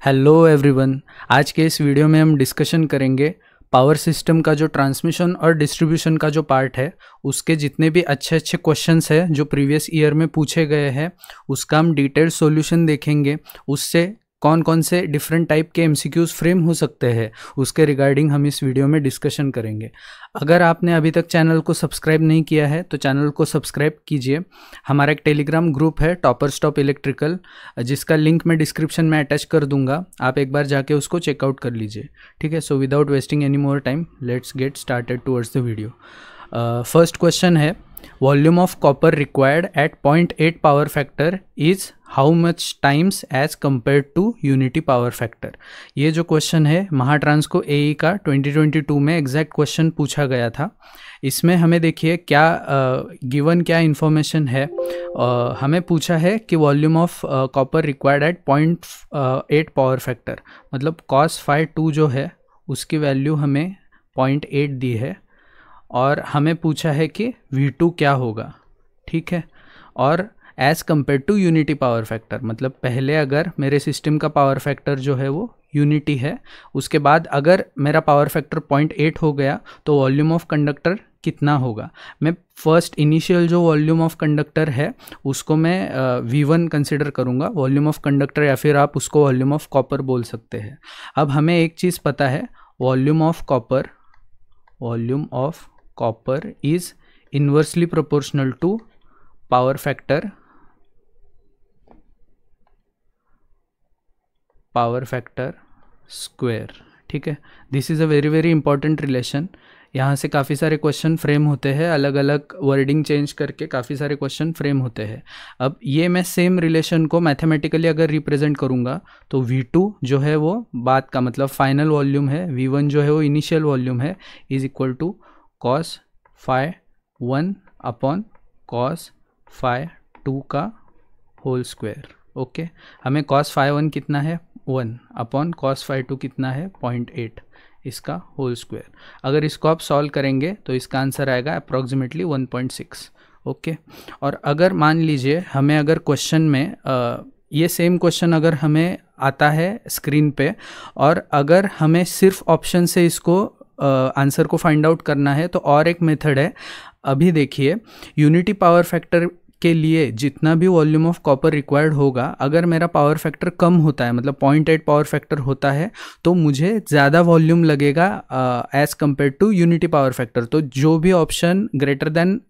Hello everyone. आज के इस वीडियो में हम डिस्कशन करेंगे पावर सिस्टम का जो ट्रांसमिशन और डिस्ट्रीब्यूशन का जो पार्ट है उसके जितने भी अच्छे अच्छे क्वेश्चंस हैं जो प्रीवियस ईयर में पूछे गए हैं उसका हम डिटेल्ड सॉल्यूशन देखेंगे। उससे कौन कौन से डिफरेंट टाइप के एमसीक्यूज फ्रेम हो सकते हैं उसके रिगार्डिंग हम इस वीडियो में डिस्कशन करेंगे। अगर आपने अभी तक चैनल को सब्सक्राइब नहीं किया है तो चैनल को सब्सक्राइब कीजिए। हमारा एक टेलीग्राम ग्रुप है टॉपर्स टॉप इलेक्ट्रिकल, जिसका लिंक मैं डिस्क्रिप्शन में अटैच कर दूंगा, आप एक बार जाके उसको चेकआउट कर लीजिए। ठीक है, so without wasting any more time let's get started towards the video. First question है, volume of copper required at 0.8 power factor is how much times as compare to unity power factor. ये जो question है महाट्रांस को AE का 2022 में exact question पूछा गया था। इसमें हमें देखिए क्या गिवन क्या इन्फॉर्मेशन है। हमें पूछा है कि volume of copper required at 0.8 power factor, मतलब cos phi 2 जो है उसकी वैल्यू हमें 0.8 दी है और हमें पूछा है कि V2 क्या होगा। ठीक है, और as compare to unity power factor, मतलब पहले अगर मेरे सिस्टम का पावर फैक्टर जो है वो यूनिटी है, उसके बाद अगर मेरा पावर फैक्टर 0.8 हो गया तो वॉल्यूम ऑफ कंडक्टर कितना होगा। मैं फर्स्ट इनिशियल जो वॉल्यूम ऑफ कंडक्टर है उसको मैं V1 कंसिडर करूँगा, वॉल्यूम ऑफ कंडक्टर, या फिर आप उसको वॉल्यूम ऑफ कॉपर बोल सकते हैं। अब हमें एक चीज़ पता है, volume of copper is inversely proportional to power factor square. ठीक है, this is a very very important relation. यहाँ से काफ़ी सारे क्वेश्चन फ्रेम होते हैं, अलग अलग वर्डिंग चेंज करके काफ़ी सारे क्वेश्चन फ्रेम होते हैं। अब ये मैं सेम रिलेशन को मैथमेटिकली अगर रिप्रेजेंट करूँगा तो V2 जो है वो बाद का मतलब फाइनल वॉल्यूम है, V1 जो है वो इनिशियल वॉल्यूम है, is equal to cos phi 1 upon cos phi 2 का होल स्क्वायर। ओके, हमें cos phi 1 कितना है 1 अपॉन cos phi 2 कितना है 0.8, इसका होल स्क्वायर। अगर इसको आप सॉल्व करेंगे तो इसका आंसर आएगा अप्रॉक्सीमेटली 1.6। ओके, और अगर मान लीजिए हमें अगर क्वेश्चन में ये सेम क्वेश्चन अगर हमें आता है स्क्रीन पे और अगर हमें सिर्फ ऑप्शन से इसको आंसर को फाइंड आउट करना है तो और एक मेथड है। अभी देखिए, यूनिटी पावर फैक्टर के लिए जितना भी वॉल्यूम ऑफ कॉपर रिक्वायर्ड होगा, अगर मेरा पावर फैक्टर कम होता है मतलब 0.8 पावर फैक्टर होता है तो मुझे ज़्यादा वॉल्यूम लगेगा as compare to unity power factor. तो जो भी option greater than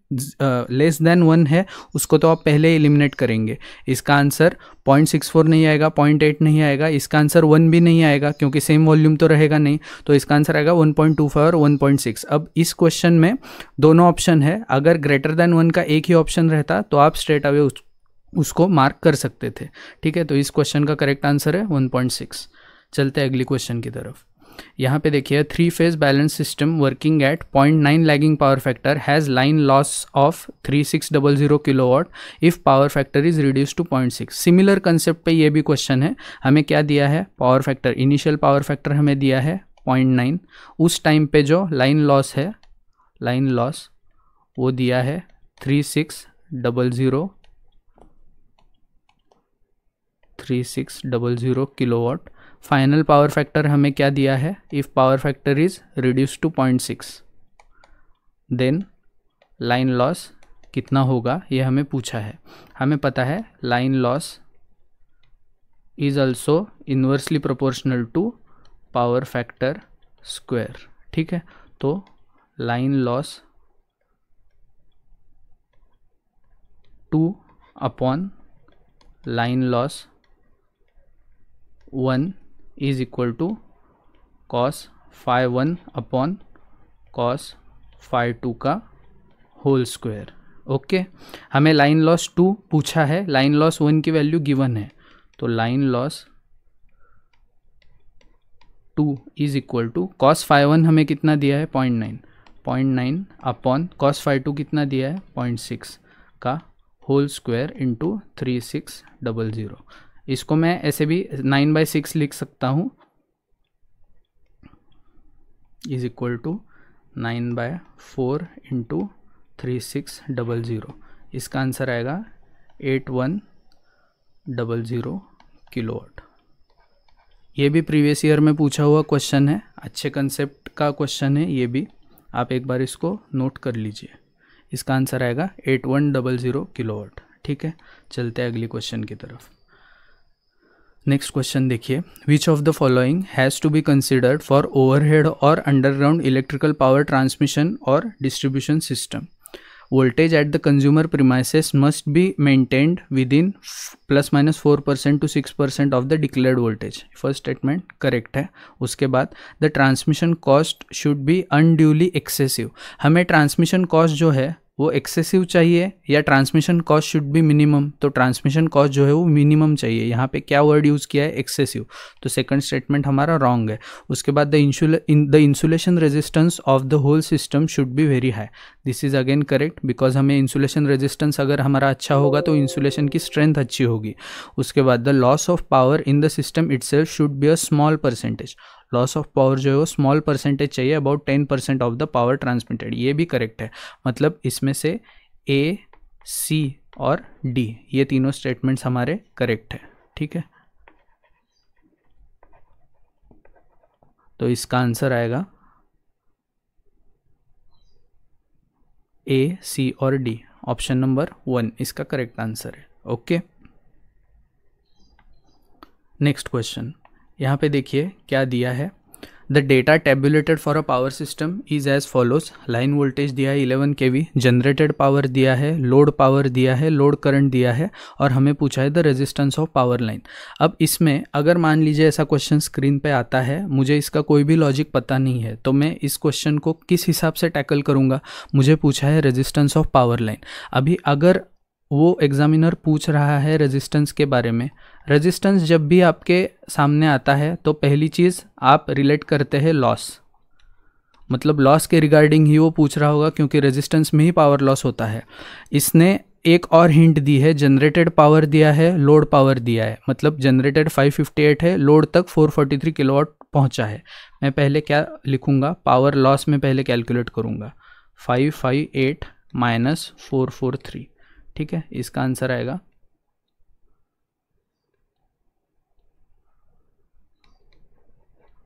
less than 1 है उसको तो आप पहले एलिमिनेट करेंगे। इसका आंसर 0.64 नहीं आएगा, 0.8 नहीं आएगा, इसका आंसर 1 भी नहीं आएगा क्योंकि सेम वॉल्यूम तो रहेगा नहीं, तो इसका आंसर आएगा 1.25 और 1.6। अब इस क्वेश्चन में दोनों ऑप्शन है, अगर ग्रेटर देन 1 का एक ही ऑप्शन रहता तो आप स्ट्रेट अवे उसको मार्क कर सकते थे। ठीक है, तो इस क्वेश्चन का करेक्ट आंसर है 1.6। चलते हैं अगली क्वेश्चन की तरफ। यहाँ पे देखिए, 3 phase balance system working at 0.9 lagging power factor has line loss of 3600 kilowatt if power factor is reduce to 0.6। Similar concept पे ये भी क्वेश्चन है। हमें क्या दिया है, power factor, initial power factor हमें दिया है 0.9, उस टाइम पे जो लाइन लॉस है, लाइन लॉस वो दिया है 3600 किलोवाट। फाइनल पावर फैक्टर हमें क्या दिया है, if power factor is reduce to 0.6 then line loss कितना होगा ये हमें पूछा है। हमें पता है line loss is also inversely proportional to power factor square. ठीक है, तो line loss 2 upon line loss 1 is equal to cos phi 1 upon cos phi 2 का होल स्क्वायर। ओके, हमें लाइन लॉस 2 पूछा है, लाइन लॉस 1 की वैल्यू गिवन है, तो line loss 2 is equal to cos phi 1 हमें कितना दिया है 0.9 अपॉन cos phi 2 कितना दिया है 0.6 का होल स्क्वायर इंटू 3600। इसको मैं ऐसे भी 9/6 लिख सकता हूँ, इज इक्वल टू 9/4 इंटू 3600। इसका आंसर आएगा 8100 किलोवाट। ये भी प्रीवियस ईयर में पूछा हुआ क्वेश्चन है, अच्छे कंसेप्ट का क्वेश्चन है ये भी, आप एक बार इसको नोट कर लीजिए। इसका आंसर आएगा 8100 किलोवाट। ठीक है, चलते हैं अगली क्वेश्चन की तरफ। नेक्स्ट क्वेश्चन देखिए, which of the following has to be considered for overhead और अंडरग्राउंड इलेक्ट्रिकल पावर ट्रांसमिशन और distribution system? Voltage at the consumer premises must be maintained within ±4% to 6% of the declared voltage. First statement correct है। उसके बाद the transmission cost should be unduly excessive. हमें transmission cost जो है वो excessive चाहिए या transmission cost should be minimum? तो ट्रांसमिशन कॉस्ट जो है वो मिनिमम चाहिए। यहाँ पे क्या वर्ड यूज़ किया है? एक्सेसिव। तो सेकंड स्टेटमेंट हमारा रॉन्ग है। उसके बाद the insulation resistance of the whole system should be very high. This is again correct, because हमें इंसुलेशन रेजिस्टेंस अगर हमारा अच्छा होगा तो इंसुलेशन की स्ट्रेंथ अच्छी होगी। उसके बाद the loss of power in the system itself should be a small percentage. Loss of power जो है वो स्मॉल परसेंटेज चाहिए, about 10% of the power transmitted. ये भी करेक्ट है, मतलब इसमें से ए, सी और डी ये तीनों स्टेटमेंट्स हमारे करेक्ट है। ठीक है, तो इसका आंसर आएगा ए, सी और डी। ऑप्शन नंबर 1 इसका करेक्ट आंसर है। ओके, नेक्स्ट क्वेश्चन यहाँ पे देखिए क्या दिया है। The data tabulated for a power system is as follows. Line voltage दिया है 11 kV, जनरेटेड पावर दिया है, लोड पावर दिया है, लोड करंट दिया है, और हमें पूछा है the resistance of power line. अब इसमें अगर मान लीजिए ऐसा क्वेश्चन स्क्रीन पे आता है, मुझे इसका कोई भी लॉजिक पता नहीं है, तो मैं इस क्वेश्चन को किस हिसाब से टैकल करूँगा? मुझे पूछा है रेजिस्टेंस ऑफ पावर लाइन। अभी अगर वो एग्जामिनर पूछ रहा है रेजिस्टेंस के बारे में, रेजिस्टेंस जब भी आपके सामने आता है तो पहली चीज़ आप रिलेट करते हैं लॉस, मतलब लॉस के रिगार्डिंग ही वो पूछ रहा होगा, क्योंकि रेजिस्टेंस में ही पावर लॉस होता है। इसने एक और हिंट दी है, जनरेटेड पावर दिया है, लोड पावर दिया है, मतलब जनरेटेड 558 है, लोड तक 443 किलोवाट पहुंचा है। मैं पहले क्या लिखूंगा? पावर लॉस में पहले कैलकुलेट करूंगा, 558 माइनस 443। ठीक है, इसका आंसर आएगा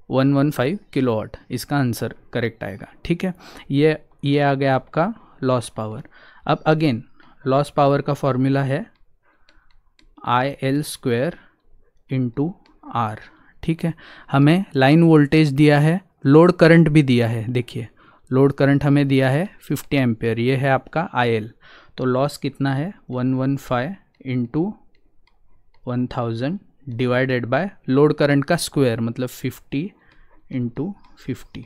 115 किलोवाट। इसका आंसर करेक्ट आएगा। ठीक है, ये आ गया आपका लॉस पावर। अब अगेन लॉस पावर का फॉर्मूला है IL² इंटू R। ठीक है, हमें लाइन वोल्टेज दिया है, लोड करंट भी दिया है। देखिए लोड करंट हमें दिया है 50 एम्पेयर, ये है आपका IL। तो लॉस कितना है? 115 into 1000 divided by load current का स्क्वायर, मतलब 50 इंटू 50।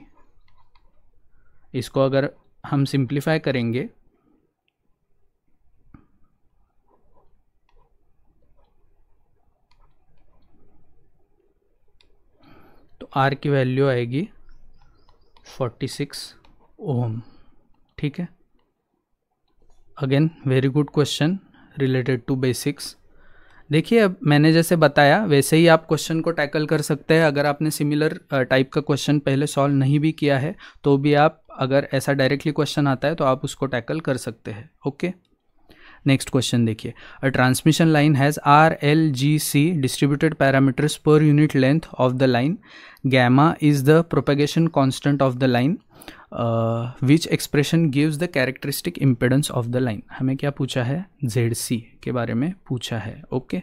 इसको अगर हम सिंप्लीफाई करेंगे तो R की वैल्यू आएगी 46 ओम। ठीक है, again very good question related to basics. देखिए अब मैंने जैसे बताया वैसे ही आप क्वेश्चन को टैकल कर सकते हैं। अगर आपने सिमिलर टाइप का क्वेश्चन पहले सॉल्व नहीं भी किया है तो भी आप, अगर ऐसा डायरेक्टली क्वेश्चन आता है तो आप उसको टैकल कर सकते हैं। ओके, नेक्स्ट क्वेश्चन देखिए, a transmission line has RLGC distributed parameters per unit length of the line. Gamma is the propagation constant of the line, which expression gives the characteristic impedance of the line. हमें क्या पूछा है? ZC के बारे में पूछा है। Okay,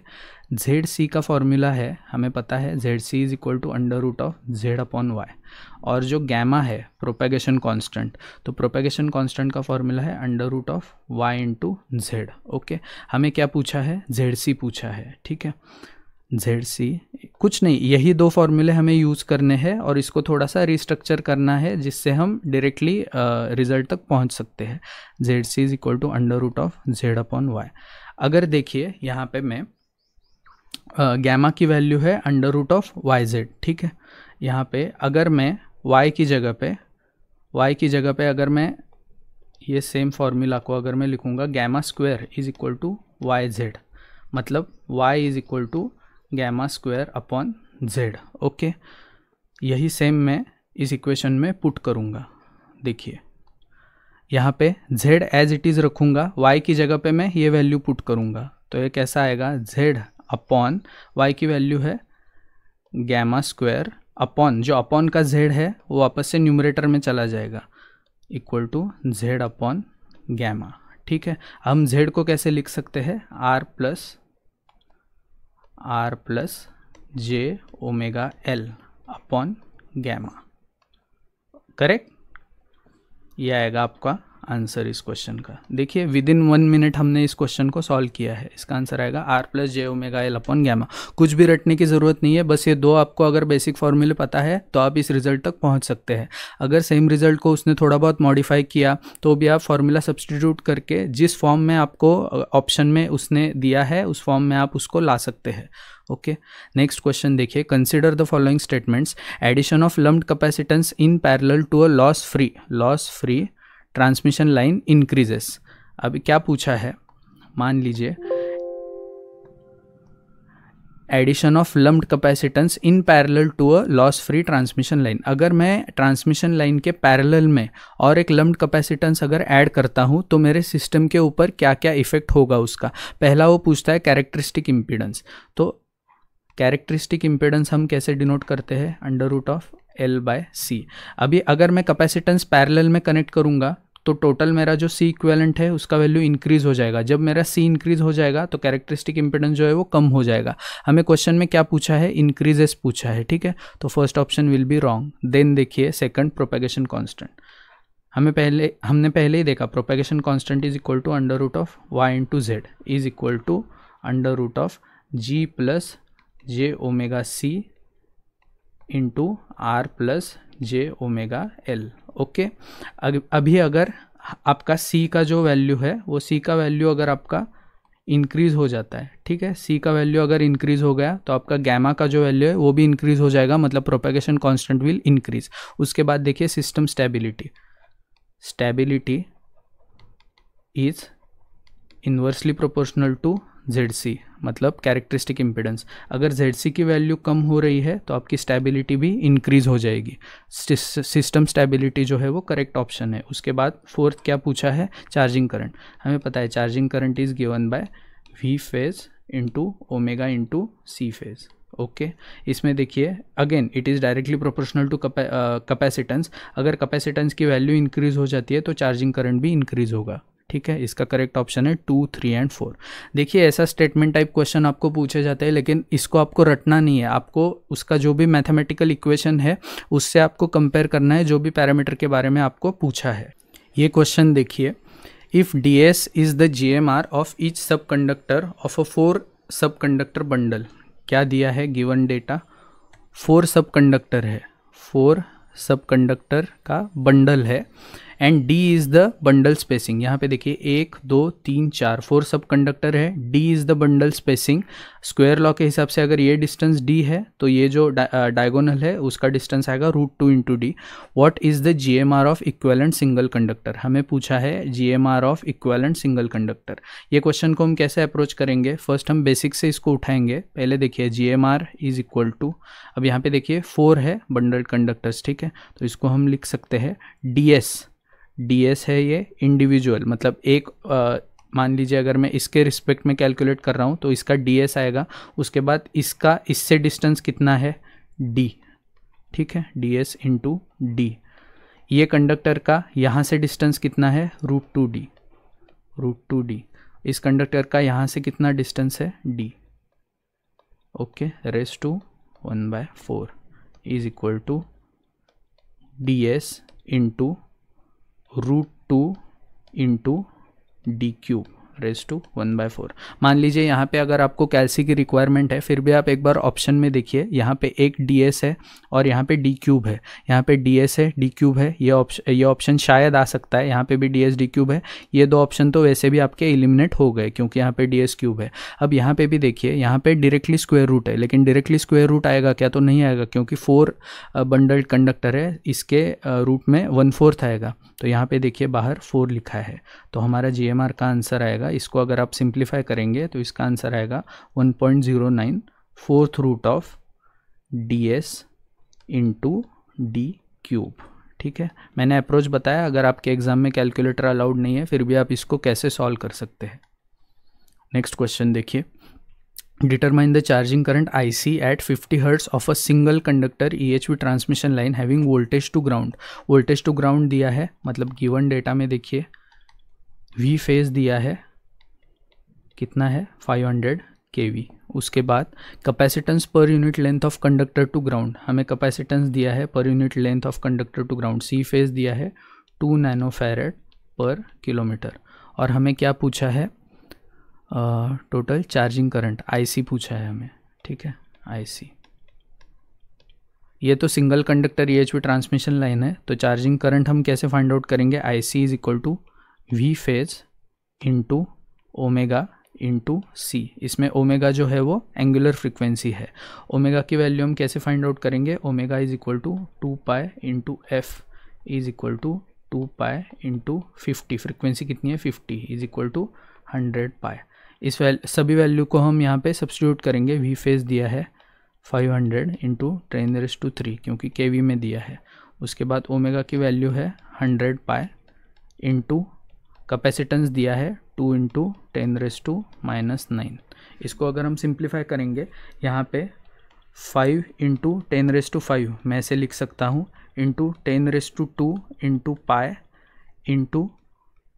ZC का फॉर्मूला है, हमें पता है ZC is equal to √Z/Y, और जो गैमा है प्रोपेगेशन कांस्टेंट, तो प्रोपेगेशन कांस्टेंट का फॉर्मूला है √Y इंटू Z। ओके, हमें क्या पूछा है? ZC पूछा है। ठीक है, ZC कुछ नहीं, यही दो फॉर्मूले हमें यूज़ करने हैं और इसको थोड़ा सा रिस्ट्रक्चर करना है जिससे हम डायरेक्टली रिजल्ट तक पहुंच सकते हैं। ZC is equal to √Z/Y। अगर देखिए यहाँ पे मैं गैमा की वैल्यू है √YZ। ठीक है, यहाँ पे अगर मैं y की जगह पे अगर मैं ये सेम फॉर्मूला को अगर मैं लिखूँगा gamma square is equal to YZ, मतलब y is equal to gamma square upon Z। Okay, यही सेम मैं इस इक्वेशन में पुट करूँगा। देखिए यहाँ पे Z एज इट इज़ रखूँगा, y की जगह पे मैं ये वैल्यू पुट करूँगा, तो ये कैसा आएगा? Z अपॉन y की वैल्यू है गैमा स्क्वायर अपॉन, जो अपॉन का z है वो वापस से न्यूमरेटर में चला जाएगा, equal to z upon gamma. ठीक है, हम z को कैसे लिख सकते हैं, r plus j omega L upon gamma. Correct, ये आएगा आपका आंसर इस क्वेश्चन का। देखिए विद इन 1 मिनट हमने इस क्वेश्चन को सॉल्व किया है। इसका आंसर आएगा r plus j omega L upon gamma. कुछ भी रटने की ज़रूरत नहीं है, बस ये दो आपको अगर बेसिक फॉर्मूले पता है तो आप इस रिजल्ट तक पहुंच सकते हैं। अगर सेम रिजल्ट को उसने थोड़ा बहुत मॉडिफाई किया तो भी आप फॉर्मूला सब्सटीट्यूट करके जिस फॉर्म में आपको ऑप्शन में उसने दिया है उस फॉर्म में आप उसको ला सकते हैं। ओके, नेक्स्ट क्वेश्चन देखिए, consider the following statements, addition of lumped capacitance in parallel to a loss free transmission line increases. अभी क्या पूछा है, मान लीजिए addition of lumped capacitance in parallel to a loss free transmission line. अगर मैं transmission line के parallel में और एक लम्प्ड कैपेसिटेंस अगर ऐड करता हूं तो मेरे सिस्टम के ऊपर क्या क्या इफेक्ट होगा उसका। पहला वो पूछता है कैरेक्टरिस्टिक इम्पीडेंस। तो कैरेक्टरिस्टिक इम्पीडेंस हम कैसे डिनोट करते हैं, √L/C। अभी अगर मैं कैपेसिटेंस पैरेलल में कनेक्ट करूंगा तो टोटल मेरा जो C इक्विवेलेंट है उसका वैल्यू इंक्रीज हो जाएगा। जब मेरा C इंक्रीज हो जाएगा तो कैरेक्टरिस्टिक इम्पीडेंस जो है वो कम हो जाएगा। हमें क्वेश्चन में क्या पूछा है, इंक्रीजेस पूछा है। ठीक है, तो first option will be wrong. Then देखिए सेकंड, प्रोपेगेशन कांस्टेंट। हमने पहले ही देखा propagation constant is equal to √y into z is equal to √G plus j omega C into R plus j omega L। Okay, अभी अगर आपका C का जो वैल्यू है वो C का वैल्यू अगर आपका इंक्रीज हो जाता है, ठीक है, C का वैल्यू अगर इंक्रीज हो गया तो आपका गैमा का जो वैल्यू है वो भी इंक्रीज हो जाएगा, मतलब प्रोपेगेशन कांस्टेंट विल इंक्रीज। उसके बाद देखिए system stability is inversely proportional to ZC, मतलब कैरेक्टरिस्टिक इम्पीडेंस। अगर ZC की वैल्यू कम हो रही है तो आपकी स्टेबिलिटी भी इंक्रीज हो जाएगी। सिस्टम स्टेबिलिटी जो है वो करेक्ट ऑप्शन है। उसके बाद फोर्थ क्या पूछा है, चार्जिंग करंट। हमें पता है charging current is given by V phase into omega into C phase. Okay, इसमें देखिए again it is directly proportional to capacitance. अगर कैपेसिटेंस की वैल्यू इंक्रीज हो जाती है तो चार्जिंग करंट भी इंक्रीज होगा। ठीक है, इसका करेक्ट ऑप्शन है 2, 3 एंड 4। देखिए ऐसा स्टेटमेंट टाइप क्वेश्चन आपको पूछे जाते हैं, लेकिन इसको आपको रटना नहीं है। आपको उसका जो भी मैथमेटिकल इक्वेशन है उससे आपको कंपेयर करना है जो भी पैरामीटर के बारे में आपको पूछा है। ये क्वेश्चन देखिए, if DS is the GMR of each सब कंडक्टर ऑफ अ 4 सब कंडक्टर बंडल। क्या दिया है, गिवन डेटा 4 सब कंडक्टर है, 4 सब कंडक्टर का बंडल है and D is the bundle spacing. यहाँ पे देखिए 1, 2, 3, 4 4 सब कंडक्टर है। D is the bundle spacing. Square law के हिसाब से अगर ये डिस्टेंस D है तो ये जो डायगोनल है उसका डिस्टेंस आएगा √2 into D। What is the GMR of equivalent single conductor. हमें पूछा है GMR of equivalent single conductor. ये क्वेश्चन को हम कैसे अप्रोच करेंगे, फर्स्ट हम बेसिक से इसको उठाएंगे। पहले देखिए GMR इज इक्वल टू, अब यहाँ पे देखिए 4 है बंडल कंडक्टर्स, ठीक है, तो इसको हम लिख सकते हैं DS है ये इंडिविजुअल, मतलब एक मान लीजिए अगर मैं इसके रिस्पेक्ट में कैलकुलेट कर रहा हूँ तो इसका DS आएगा। उसके बाद इसका इससे डिस्टेंस कितना है D, ठीक है, DS इंटू D। ये कंडक्टर का यहाँ से डिस्टेंस कितना है √2D। इस कंडक्टर का यहाँ से कितना डिस्टेंस है D। Okay, raise to 1/4 is equal to DS into √2 into D³ raise to 1/4। मान लीजिए यहाँ पे अगर आपको कैल्सी की रिक्वायरमेंट है, फिर भी आप एक बार ऑप्शन में देखिए, यहाँ पे एक DS है और यहाँ पे D³ है। यहाँ पे DS है, D³ है, ये ऑप्शन शायद आ सकता है। यहाँ पे भी DS D³ है। ये दो ऑप्शन तो वैसे भी आपके एलिमिनेट हो गए क्योंकि यहाँ पे DS³ है। अब यहाँ पे भी देखिए, यहाँ पे डायरेक्टली स्क्वायर रूट है, लेकिन डायरेक्टली स्क्वायर रूट आएगा क्या, तो नहीं आएगा क्योंकि 4 बंडल्ड कंडक्टर है, इसके रूट में 1/4 आएगा। तो यहाँ पे देखिए बाहर 4 लिखा है, तो हमारा GMR का आंसर आएगा, इसको अगर आप सिंप्लीफाई करेंगे तो इसका आंसर आएगा 1.09 4th root of DS into D³। ठीक है, मैंने अप्रोच बताया। अगर आपके एग्जाम में कैलकुलेटर अलाउड नहीं है फिर भी आप इसको कैसे सॉल्व कर सकते हैं। नेक्स्ट क्वेश्चन देखिए, Determine the charging current IC at 50 Hz of a single conductor EHV transmission line having voltage to ground. voltage to ground दिया है, मतलब गिवन डेटा में देखिए V फेज दिया है, कितना है 500 kV. उसके बाद capacitance per unit length of conductor to ground, हमें कैपेसिटेंस दिया है per unit length of conductor to ground. C phase दिया है 2 नैनोफैरड पर किलोमीटर. और हमें क्या पूछा है, टोटल चार्जिंग करंट IC पूछा है हमें, ठीक है IC. ये तो single conductor EHV transmission line है, तो चार्जिंग करंट हम कैसे फाइंड आउट करेंगे, IC is equal to V phase into omega into C. इसमें ओमेगा जो है वो एंगुलर फ्रिक्वेंसी है. ओमेगा की वैल्यू हम कैसे फाइंड आउट करेंगे, omega is equal to 2 pi into F is equal to 2 pi into 50. Frequency कितनी है 50 इज इक्वल टू 100 पाई. इस सभी वैल्यू को हम यहाँ पे सब्स्टिट्यूट करेंगे. V फेज दिया है 500 इंटू 10⁻³ क्योंकि kV में दिया है. उसके बाद ओमेगा की वैल्यू है 100 पाई इंटू कैपेसिटेंस दिया है 2 इंटू 10⁻⁻9. इसको अगर हम सिंप्लीफाई करेंगे यहाँ पे 5 इंटू 10⁻5 मैं ऐसे लिख सकता हूँ into 10⁻² into pi into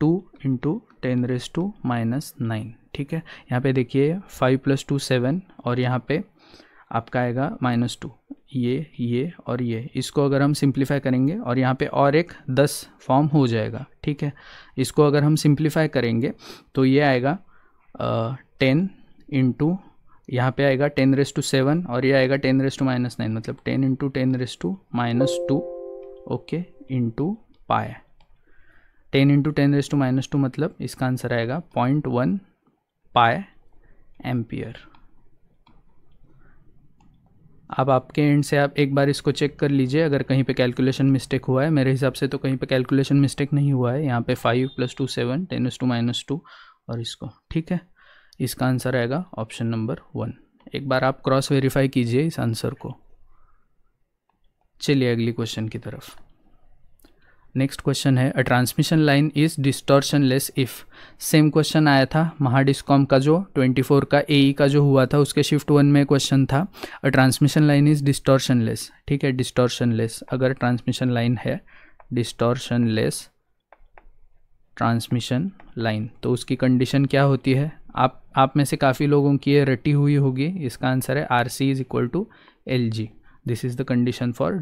2 into 10⁻⁻9. ठीक है, यहाँ पे देखिए 5 + 2 7 और यहाँ पे आपका आएगा -2. ये और ये, इसको अगर हम सिंप्लीफाई करेंगे और यहाँ पे और एक 10 फॉर्म हो जाएगा. ठीक है, इसको अगर हम सिंप्लीफाई करेंगे तो ये आएगा 10 इंटू यहाँ पे आएगा 10⁻7 और ये आएगा 10⁻⁻9 मतलब 10 into 10⁻⁻2 okay into pi. 10 into 10⁻⁻2 मतलब इसका आंसर आएगा 0.1 पाई एम्पियर. अब आपके एंड से आप एक बार इसको चेक कर लीजिए अगर कहीं पे कैलकुलेशन मिस्टेक हुआ है. मेरे हिसाब से तो कहीं पे कैलकुलेशन मिस्टेक नहीं हुआ है. यहाँ पे 5 + 2 7 10⁻⁻2 और इसको. ठीक है, इसका आंसर आएगा ऑप्शन नंबर 1. एक बार आप क्रॉस वेरीफाई कीजिए इस आंसर को. चलिए अगली क्वेश्चन की तरफ. नेक्स्ट क्वेश्चन है a transmission line is distortionless if. Same question आया था महाडिस्कॉम का जो 24 का AE का जो हुआ था उसके शिफ्ट 1 में क्वेश्चन था अ ट्रांसमिशन लाइन इज डिस्टॉर्शनलेस. ठीक है, डिस्टॉर्शनलेस अगर ट्रांसमिशन लाइन है, डिस्टॉर्शनलेस ट्रांसमिशन लाइन, तो उसकी कंडीशन क्या होती है. आप में से काफ़ी लोगों की ये रटी हुई होगी. इसका आंसर है RC is equal to LG. This is the condition for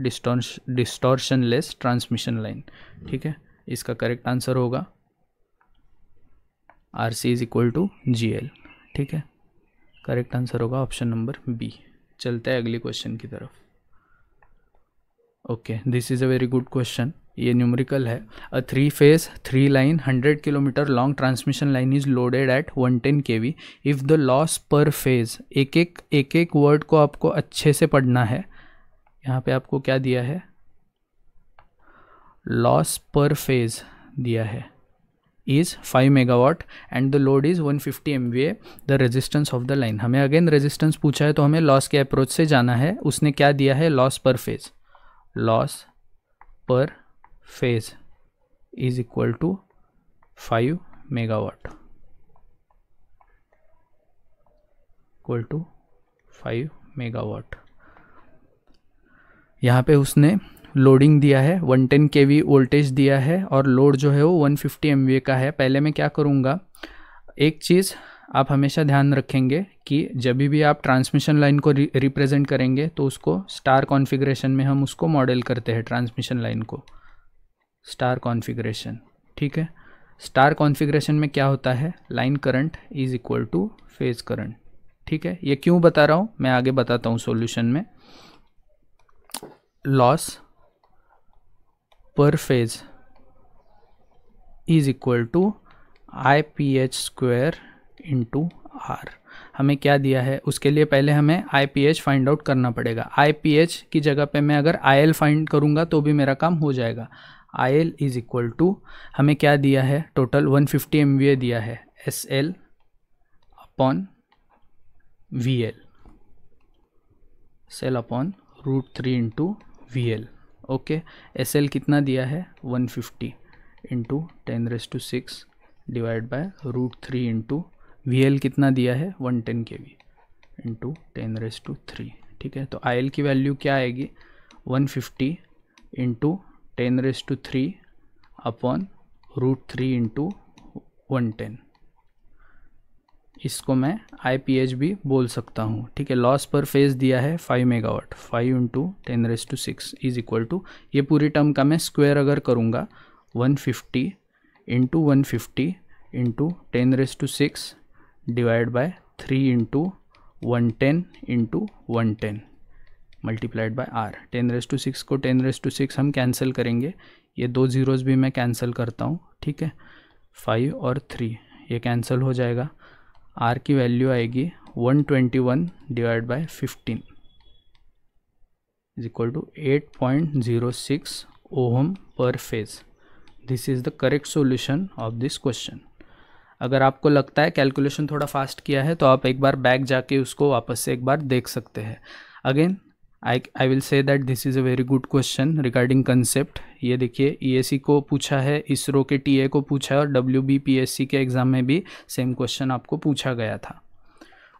distortionless transmission line. ठीक है, इसका करेक्ट आंसर होगा RC is equal to GL. ठीक है, करेक्ट आंसर होगा ऑप्शन नंबर B. चलते हैं अगली क्वेश्चन की तरफ. Okay, this is a very good question. ये न्यूमेरिकल है. A 3-phase 3-line 100 kilometre long transmission line is loaded at 110 kV. If the loss per phase, एक वर्ड को आपको अच्छे से पढ़ना है. यहाँ पे आपको क्या दिया है, लॉस पर फेज दिया है is 5 megawatt and the load is 150 MVA. The resistance of the line, हमें अगेन रेजिस्टेंस पूछा है तो हमें लॉस के अप्रोच से जाना है. उसने क्या दिया है, loss per phase. Loss per phase is equal to 5 megawatt equal to 5 megawatt. यहाँ पे उसने लोडिंग दिया है 110 kV वोल्टेज दिया है और लोड जो है वो 150 MVA का है. पहले मैं क्या करूँगा, एक चीज़ आप हमेशा ध्यान रखेंगे कि जब भी आप ट्रांसमिशन लाइन को रिप्रेजेंट करेंगे तो उसको स्टार कॉन्फ़िगरेशन में हम उसको मॉडल करते हैं. ट्रांसमिशन लाइन को स्टार कॉन्फ़िगरेशन. ठीक है, स्टार कॉन्फ़िगरेशन में क्या होता है, line current is equal two phase current. ठीक है, ये क्यों बता रहा हूँ मैं आगे बताता हूँ सॉल्यूशन में. Loss per phase is equal to IPH² into R. हमें क्या दिया है, उसके लिए पहले हमें IPH फाइंड आउट करना पड़ेगा. IPH की जगह पे मैं अगर IL फाइंड करूँगा तो भी मेरा काम हो जाएगा. IL इज इक्वल टू हमें क्या दिया है, टोटल 150 MVA दिया है, SL upon VL, SL upon √3 into VL. Okay, SL कितना दिया है 150 into 10⁻6 divide by √3 into VL कितना दिया है 110 kV. इंटू 10⁻³ ठीक है। तो IL की वैल्यू क्या आएगी 150 इंटू 10⁻³ अपॉन √3 इंटू 110। इसको मैं IPH भी बोल सकता हूँ ठीक है। लॉस पर फेज दिया है 5 megawatt, 5 into 10⁻6 is equal to, ये पूरी टर्म का मैं स्क्वायर अगर करूँगा 150 into 150 into 10⁻6 divide by 3 into 110 into 110 multiplied by R। 10⁻6 को 10⁻6 हम कैंसिल करेंगे, ये 2 ज़ीरोज़ भी मैं कैंसिल करता हूँ ठीक है। 5 और 3 ये कैंसिल हो जाएगा। R की वैल्यू आएगी 121 divide by 15 is equal to 8.06 ohm per phase. This is the correct solution of this question. अगर आपको लगता है कैलकुलेशन थोड़ा फास्ट किया है तो आप एक बार बैक जाके उसको वापस से एक बार देख सकते हैं। Again I will say that this is a very good question regarding concept। ये देखिए EAC को पूछा है, इसरो के TA को पूछा है और WBPSC के एग्ज़ाम में भी सेम क्वेश्चन आपको पूछा गया था।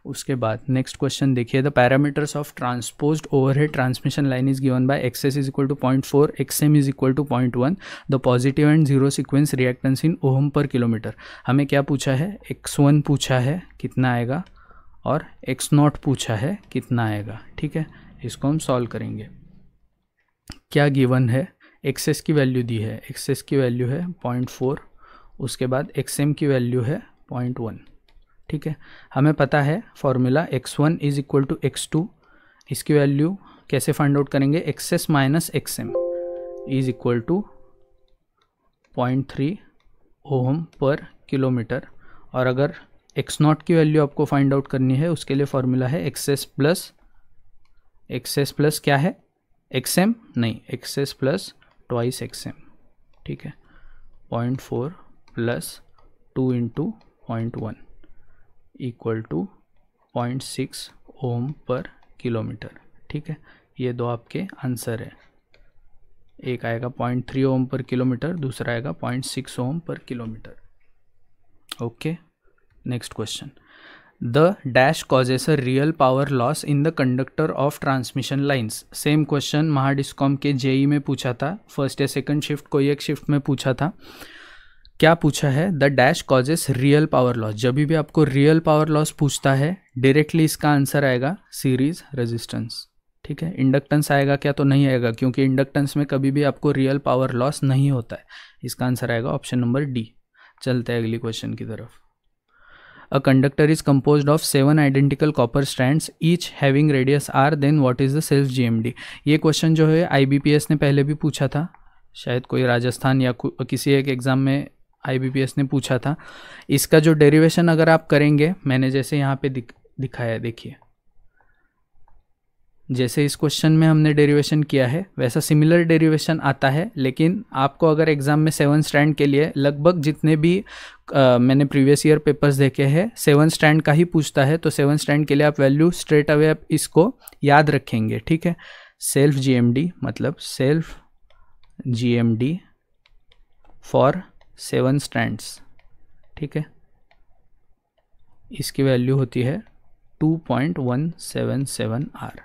उसके बाद नेक्स्ट क्वेश्चन देखिए, the parameters of transposed overhead transmission line is given by XS is equal to 0.4, XM is equal to 0.1, the positive and zero sequence reactance in ohm per kilometre. हमें क्या पूछा है, X1 पूछा है कितना आएगा और X0 पूछा है कितना आएगा ठीक है। इसको हम सॉल्व करेंगे। क्या गिवन है, XS की वैल्यू दी है, XS की वैल्यू है 0.4, उसके बाद XM की वैल्यू है 0.1 ठीक है। हमें पता है formula X1 is equal to X2, इसकी वैल्यू कैसे फाइंड आउट करेंगे, XS minus XM is equal to 0.3 ohm per kilometre. और अगर X0 की वैल्यू आपको फाइंड आउट करनी है उसके लिए फॉर्मूला है XS प्लस क्या है, XM नहीं, XS प्लस ट्वाइस XM ठीक है। 0.4 प्लस 2 इंटू 0.1 इक्वल टू 0.6 ओम पर किलोमीटर ठीक है। ये दो आपके आंसर है, एक आएगा 0.3 ओम पर किलोमीटर, दूसरा आएगा 0.6 ओम पर kilometre. Okay, next question, the dash causes a real power loss in the conductor of transmission lines. Same question Mahadiscom के JEE में पूछा था, फर्स्ट या सेकंड शिफ्ट कोई एक शिफ्ट में पूछा था। क्या पूछा है, the dash causes real power loss. जब भी आपको रियल पावर लॉस पूछता है डायरेक्टली इसका आंसर आएगा सीरीज रेजिस्टेंस ठीक है। इंडक्टेंस आएगा क्या, तो नहीं आएगा, क्योंकि इंडक्टेंस में कभी भी आपको रियल पावर लॉस नहीं होता है। इसका आंसर आएगा ऑप्शन नंबर D। चलते हैं अगली क्वेश्चन की तरफ। A conductor is composed of 7 identical copper strands, each having radius r. Then what is the self GMD? ये क्वेश्चन जो है IBPS ने पहले भी पूछा था, शायद कोई राजस्थान या किसी एक एग्ज़ाम में IBPS ने पूछा था। इसका जो डेरिवेशन अगर आप करेंगे, मैंने जैसे यहाँ पे दिखाया है, देखिए जैसे इस क्वेश्चन में हमने डेरिवेशन किया है वैसा सिमिलर डेरिवेशन आता है। लेकिन आपको अगर एग्ज़ाम में 7 स्टैंड के लिए लगभग जितने भी मैंने प्रीवियस ईयर पेपर्स देखे हैं 7 स्टैंड का ही पूछता है, तो 7 स्टैंड के लिए आप वैल्यू स्ट्रेट अवे आप इसको याद रखेंगे ठीक है। सेल्फ GMD मतलब सेल्फ GMD फॉर 7 स्टैंड्स ठीक है, इसकी वैल्यू होती है 2.177 R।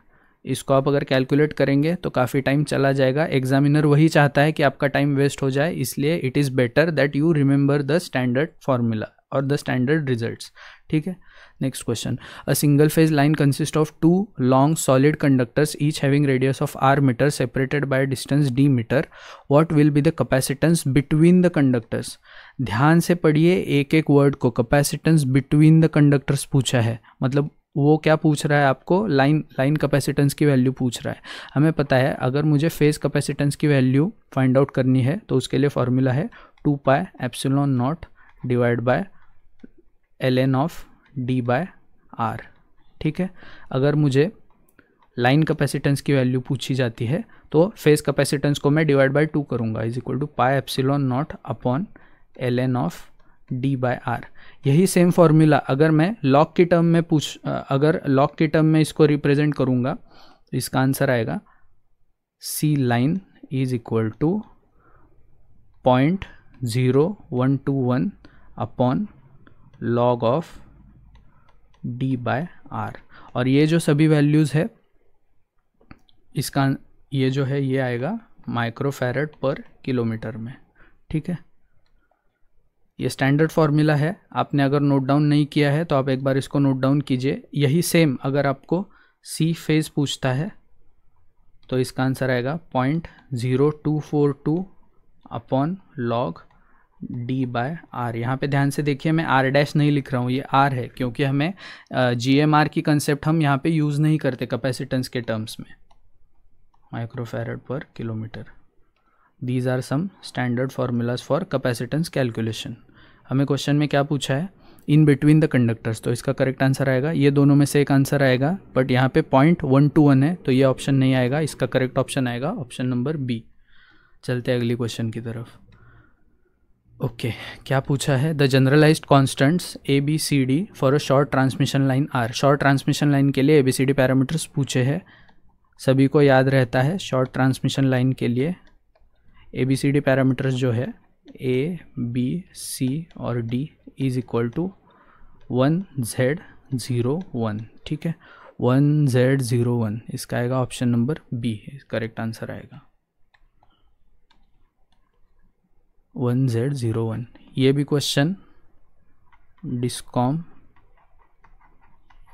इसको आप अगर कैलकुलेट करेंगे तो काफ़ी टाइम चला जाएगा। एग्जामिनर वही चाहता है कि आपका टाइम वेस्ट हो जाए, इसलिए it is better that you remember the standard formula और द स्टैंडर्ड रिजल्ट्स ठीक है। Next question, a single phase line consist of 2 long solid conductors each having radius of r metre separated by distance d metre. What will be the capacitance between the conductors. ध्यान से पढ़िए एक एक word को, capacitance between the conductors पूछा है, मतलब वो क्या पूछ रहा है आपको, लाइन कैपेसिटेंस की वैल्यू पूछ रहा है। हमें पता है अगर मुझे फेज कैपेसिटेंस की वैल्यू फाइंड आउट करनी है तो उसके लिए फॉर्मूला है 2π epsilon nought divide by ln of d by r ठीक है। अगर मुझे लाइन कैपेसिटेंस की वैल्यू पूछी जाती है तो फेज कैपेसिटेंस को मैं डिवाइड बाय 2 करूँगा, is equal to π epsilon nought upon ln of d by r। यही सेम फॉर्मूला अगर मैं लॉग की टर्म में अगर लॉग की टर्म में इसको रिप्रेजेंट करूँगा तो इसका आंसर आएगा C line is equal to 0.0121 upon log of d by r। और ये जो सभी वैल्यूज़ है इसका ये जो है ये आएगा माइक्रोफैरड पर किलोमीटर में, ठीक है। ये स्टैंडर्ड फॉर्मूला है, आपने अगर नोट डाउन नहीं किया है तो आप एक बार इसको नोट डाउन कीजिए। यही सेम अगर आपको सी फेज पूछता है तो इसका आंसर आएगा 0.0242 upon log D by R. यहाँ पे ध्यान से देखिए, मैं आर डैश नहीं लिख रहा हूँ, ये आर है, क्योंकि हमें GMR की कंसेप्ट हम यहाँ पे यूज़ नहीं करते कैपेसिटेंस के टर्म्स में। Microfarad per kilometre, these are some standard formulas for capacitance calculation. हमें क्वेश्चन में क्या पूछा है, इन बिटवीन द कंडक्टर्स, तो इसका करेक्ट आंसर आएगा ये दोनों में से एक आंसर आएगा, बट यहाँ पे 0.121 है तो ये ऑप्शन नहीं आएगा, इसका करेक्ट ऑप्शन आएगा ऑप्शन नंबर बी। चलते हैं अगली क्वेश्चन की तरफ। ओके, क्या पूछा है, the generalised constants ABCD for a short transmission line are. Short transmission line के लिए ABCD पैरामीटर्स पूछे हैं, सभी को याद रहता है शॉर्ट ट्रांसमिशन लाइन के लिए ABCD पैरामीटर्स जो है A, B, C और D is equal to 1Z01, ठीक है, 1Z01, इसका आएगा option number B, correct answer आएगा 1Z01। ये भी क्वेश्चन डिस्कॉम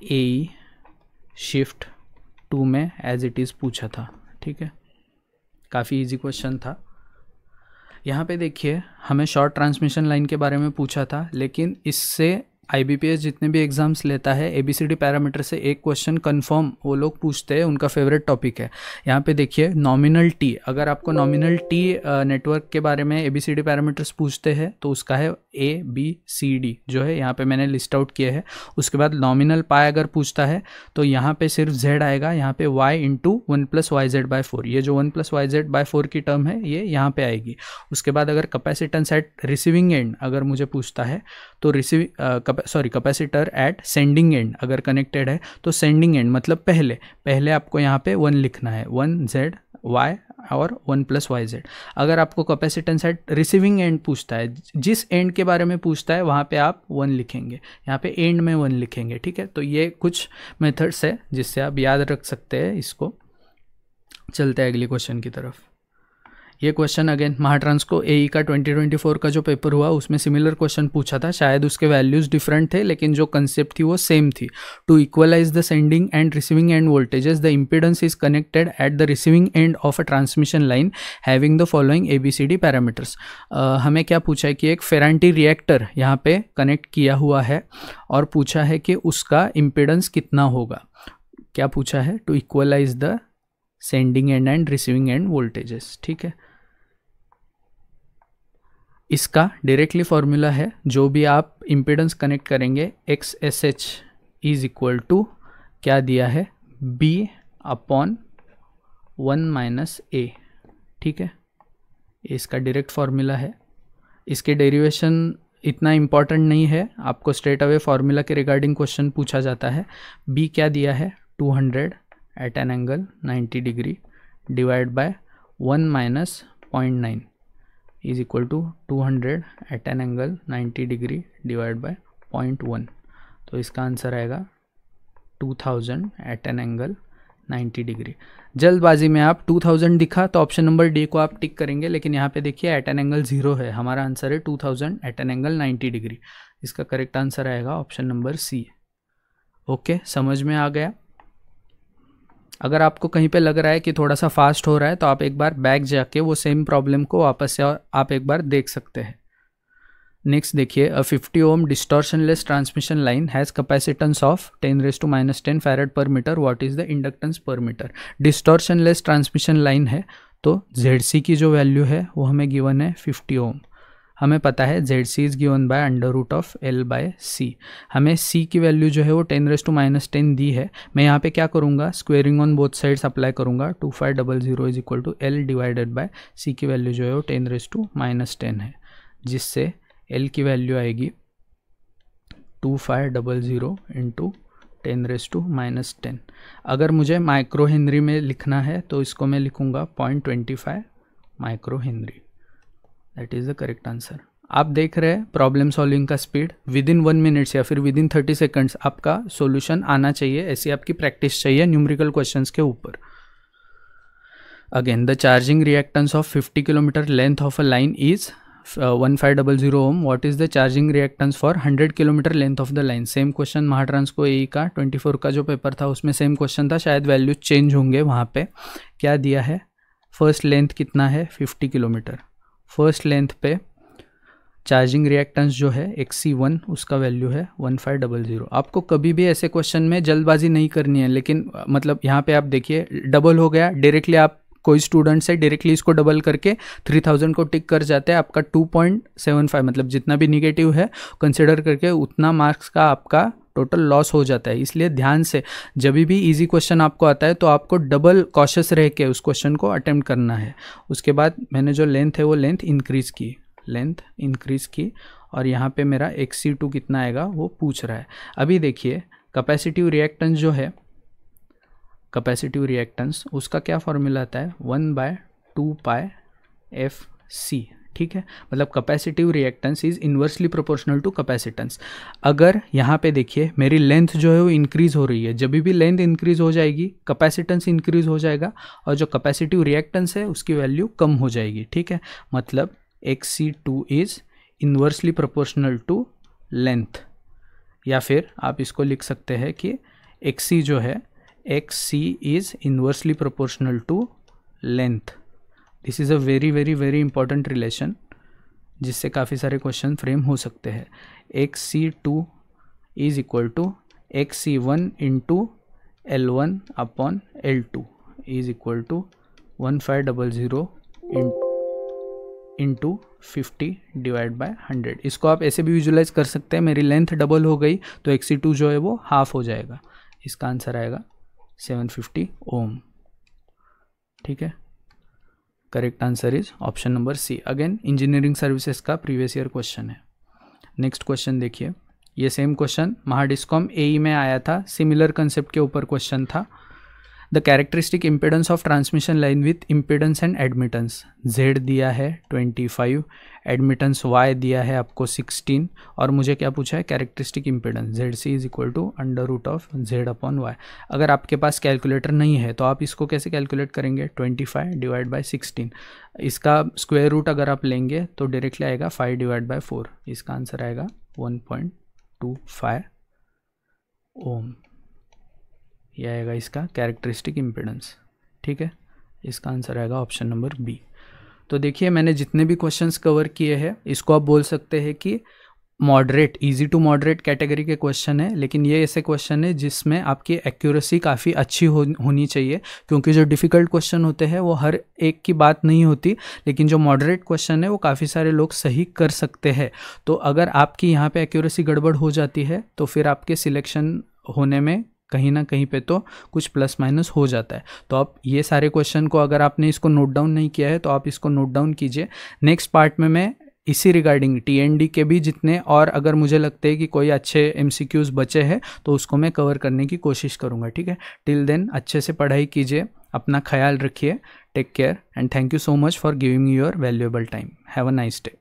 AE शिफ्ट 2 में एज इट इज़ पूछा था, ठीक है, काफ़ी इजी क्वेश्चन था। यहाँ पे देखिए, हमें शॉर्ट ट्रांसमिशन लाइन के बारे में पूछा था, लेकिन इससे IBPS जितने भी एग्जाम्स लेता है ABCD पैरामीटर से एक क्वेश्चन कंफर्म वो लोग पूछते हैं, उनका फेवरेट टॉपिक है। यहाँ पे देखिए नॉमिनल T, अगर आपको नॉमिनल T नेटवर्क के बारे में ABCD पैरामीटर्स पूछते हैं तो उसका है ABCD जो है यहाँ पे मैंने लिस्ट आउट किया है। उसके बाद नॉमिनल पाई अगर पूछता है तो यहाँ पे सिर्फ Z आएगा, यहाँ पे Y इंटू 1 + YZ/4, ये जो 1 + YZ/4 की टर्म है ये यहाँ पे आएगी। उसके बाद अगर कैपेसिटेंस एट रिसीविंग एंड अगर मुझे पूछता है तो कैपेसिटर एट सेंडिंग एंड अगर कनेक्टेड है तो सेंडिंग एंड मतलब पहले आपको यहाँ पे 1 लिखना है, 1ZY और 1 + YZ। अगर आपको कैपेसिटेंस एट रिसीविंग एंड पूछता है, जिस एंड के बारे में पूछता है वहाँ पे आप 1 लिखेंगे, यहाँ पे एंड में 1 लिखेंगे, ठीक है। तो ये कुछ मेथड्स है जिससे आप याद रख सकते हैं इसको। चलते हैं अगली क्वेश्चन की तरफ। ये क्वेश्चन अगेन महाट्रांसको AE का 2024 का जो पेपर हुआ उसमें सिमिलर क्वेश्चन पूछा था, शायद उसके वैल्यूज़ डिफरेंट थे लेकिन जो कंसेप्ट थी वो सेम थी। To equalise the sending end receiving end voltages the impedance is connected at the receiving end of a transmission line having the following ABCD parameters. हमें क्या पूछा है कि एक फेरांटी रिएक्टर यहाँ पे कनेक्ट किया हुआ है और पूछा है कि उसका इम्पीडेंस कितना होगा। क्या पूछा है, to equalise the sending end receiving end voltages, ठीक है। इसका डायरेक्टली फॉर्मूला है, जो भी आप इम्पीडेंस कनेक्ट करेंगे XSH इज इक्वल टू क्या दिया है, B/1 - A, ठीक है, इसका डायरेक्ट फॉर्मूला है। इसके डेरिवेशन इतना इम्पॉर्टेंट नहीं है, आपको स्ट्रेट अवे फॉर्मूला के रिगार्डिंग क्वेश्चन पूछा जाता है। B क्या दिया है, 200 at an angle 90 degree divide by 1 - 0.9 is equal to 200 at an angle 90 degree divide by 0.1। तो इसका आंसर आएगा 2000 एट एन एंगल 90 डिग्री। जल्दबाजी में आप 2000 दिखा तो ऑप्शन नंबर डी को आप टिक करेंगे, लेकिन यहाँ पे देखिए एट एन एंगल 0 है, हमारा आंसर है 2000 एट एन एंगल 90 डिग्री। इसका करेक्ट आंसर आएगा ऑप्शन नंबर सी। ओके, समझ में आ गया। अगर आपको कहीं पे लग रहा है कि थोड़ा सा फास्ट हो रहा है तो आप एक बार बैक जाके वो सेम प्रॉब्लम को वापस से आप एक बार देख सकते हैं। नेक्स्ट देखिए, a 50 ohm distortionless transmission line has capacitance of 10⁻⁻10 farad per metre, what is the inductance per metre. Distortionless transmission line है तो ZC की जो वैल्यू है वो हमें गिवन है 50 ओम। हमें पता है ZC is given bye √L/C। हमें C की वैल्यू जो है वो 10⁻10 दी है। मैं यहाँ पे क्या करूँगा, squaring on both sides apply करूँगा। 2500 is equal to L divided by C की वैल्यू जो है वो 10⁻10 है, जिससे L की वैल्यू आएगी 2500 इंटू 10⁻10। अगर मुझे माइक्रो हेनरी में लिखना है तो इसको मैं लिखूँगा 0.25 micro Henry. That is the correct answer. आप देख रहे हैं प्रॉब्लम सॉल्विंग का स्पीड, विद इन 1 मिनट्स या फिर विद इन 30 सेकंड्स आपका सॉल्यूशन आना चाहिए, ऐसी आपकी प्रैक्टिस चाहिए न्यूमेरिकल क्वेश्चंस के ऊपर। Again the charging reactance of 50 kilometre length of a line is 1500 ohm, what is the charging reactance for 100 kilometre length of the line. Same question Mahatrans को AE का 24 का जो पेपर था उसमें सेम क्वेश्चन था, शायद वैल्यू चेंज होंगे वहाँ पे। क्या दिया है, फर्स्ट लेंथ कितना है 50 किलोमीटर, फर्स्ट लेंथ पे चार्जिंग रिएक्टेंस जो है XC1 उसका वैल्यू है 1500। आपको कभी भी ऐसे क्वेश्चन में जल्दबाजी नहीं करनी है, लेकिन मतलब यहाँ पे आप देखिए डबल हो गया, डायरेक्टली आप कोई स्टूडेंट से डायरेक्टली इसको डबल करके 3000 को टिक कर जाते हैं, आपका 2.75 मतलब जितना भी निगेटिव है कंसिडर करके उतना मार्क्स का आपका टोटल लॉस हो जाता है। इसलिए ध्यान से जब भी इजी क्वेश्चन आपको आता है तो आपको डबल कॉशियस रह के उस क्वेश्चन को अटेम्प्ट करना है। उसके बाद मैंने जो लेंथ है वो लेंथ इंक्रीज़ की और यहाँ पे मेरा XC2 कितना आएगा वो पूछ रहा है। अभी देखिए कैपेसिटिव रिएक्टेंस जो है, कैपेसिटिव रिएक्टेंस उसका क्या फॉर्मूला आता है 1/2πfc, ठीक है। मतलब capacitive reactance is inversely proportional to capacitance. अगर यहाँ पे देखिए मेरी लेंथ जो है वो इंक्रीज हो रही है, जब भी लेंथ इंक्रीज हो जाएगी कैपेसिटेंस इंक्रीज हो जाएगा और जो कैपेसिटिव रिएक्टेंस है उसकी वैल्यू कम हो जाएगी, ठीक है। मतलब XC2 is inversely proportional to length, या फिर आप इसको लिख सकते हैं कि XC जो है XC is inversely proportional to length. This is a very very very important relation जिससे काफ़ी सारे क्वेश्चन फ्रेम हो सकते हैं। XC2 is equal to XC1 into L1 upon L2 is equal to 1500 into 50 divide by 100। इसको आप ऐसे भी विजुलाइज कर सकते हैं, मेरी लेंथ डबल हो गई तो XC2 जो है वो हाफ हो जाएगा। इसका आंसर आएगा 750 ओम, ठीक है। Correct answer is option number C. Again engineering services का प्रीवियस ईयर क्वेश्चन है। नेक्स्ट क्वेश्चन देखिए, ये सेम क्वेश्चन महाडिस्कॉम एई में आया था, सिमिलर कंसेप्ट के ऊपर क्वेश्चन था। The characteristic impedance of transmission line with impedance and admittance, Z दिया है 25, एडमिटेंस Y दिया है आपको 16 और मुझे क्या पूछा है characteristic impedance ZC is equal to √Z/Y। अगर आपके पास कैलकुलेटर नहीं है तो आप इसको कैसे कैलकुलेट करेंगे, 25 डिवाइड बाय 16, इसका स्क्वायर रूट अगर आप लेंगे तो डायरेक्टली आएगा 5 डिवाइड बाय 4, इसका आंसर आएगा 1.25 ओम। यह आएगा इसका कैरेक्टरिस्टिक इम्पिडेंस, ठीक है। इसका आंसर आएगा ऑप्शन नंबर बी। तो देखिए मैंने जितने भी क्वेश्चंस कवर किए हैं इसको आप बोल सकते हैं कि moderate, easy to moderate category के क्वेश्चन है, लेकिन ये ऐसे क्वेश्चन है जिसमें आपकी एक्यूरेसी काफ़ी अच्छी होनी चाहिए, क्योंकि जो डिफ़िकल्ट क्वेश्चन होते हैं वो हर एक की बात नहीं होती, लेकिन जो मॉडरेट क्वेश्चन है वो काफ़ी सारे लोग सही कर सकते हैं। तो अगर आपकी यहाँ पे एक्यूरेसी गड़बड़ हो जाती है तो फिर आपके सिलेक्शन होने में कहीं ना कहीं पे तो कुछ प्लस माइनस हो जाता है। तो आप ये सारे क्वेश्चन को अगर आपने इसको नोट डाउन नहीं किया है तो आप इसको नोट डाउन कीजिए। नेक्स्ट पार्ट में मैं इसी रिगार्डिंग TND के भी जितने और अगर मुझे लगते हैं कि कोई अच्छे MCQs बचे हैं तो उसको मैं कवर करने की कोशिश करूँगा, ठीक है। टिल देन अच्छे से पढ़ाई कीजिए, अपना ख्याल रखिए, take care and thank you so much for giving your valuable time. Have a nice day.